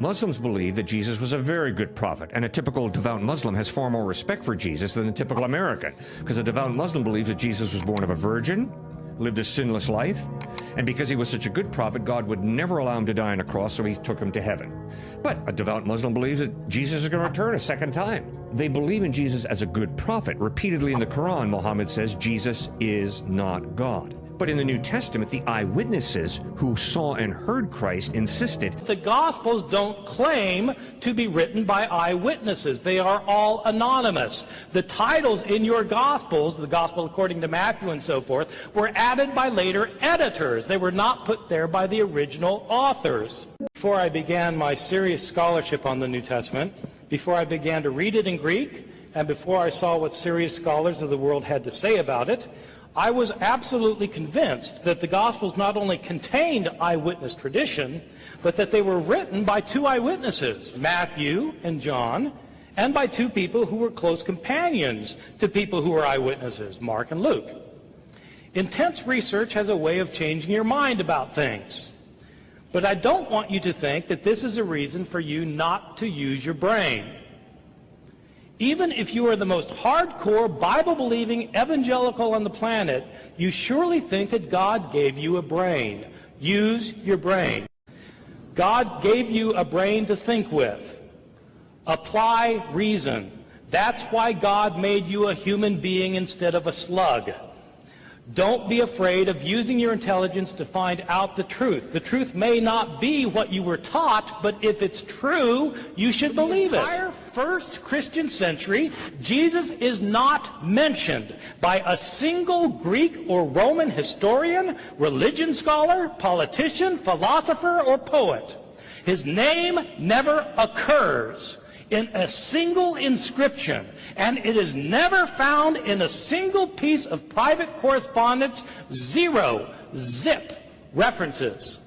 Muslims believe that Jesus was a very good prophet, and a typical devout Muslim has far more respect for Jesus than a typical American, because a devout Muslim believes that Jesus was born of a virgin, lived a sinless life, and because he was such a good prophet, God would never allow him to die on a cross, so he took him to heaven. But a devout Muslim believes that Jesus is going to return a second time. They believe in Jesus as a good prophet. Repeatedly in the Quran, Muhammad says Jesus is not God. But in the New Testament, the eyewitnesses who saw and heard Christ insisted the Gospels don't claim to be written by eyewitnesses. They are all anonymous. The titles in your Gospels, the Gospel according to Matthew and so forth, were added by later editors. They were not put there by the original authors. Before I began my serious scholarship on the New Testament, before I began to read it in Greek, and before I saw what serious scholars of the world had to say about it, I was absolutely convinced that the Gospels not only contained eyewitness tradition, but that they were written by two eyewitnesses, Matthew and John, and by two people who were close companions to people who were eyewitnesses, Mark and Luke. Intense research has a way of changing your mind about things. But I don't want you to think that this is a reason for you not to use your brain. Even if you are the most hardcore, Bible-believing evangelical on the planet, you surely think that God gave you a brain. Use your brain. God gave you a brain to think with. Apply reason. That's why God made you a human being instead of a slug. Don't be afraid of using your intelligence to find out the truth. The truth may not be what you were taught, but if it's true, you should believe it. In the entire first Christian century, Jesus is not mentioned by a single Greek or Roman historian, religion scholar, politician, philosopher, or poet. His name never occurs in a single inscription, and it is never found in a single piece of private correspondence. Zero, zip references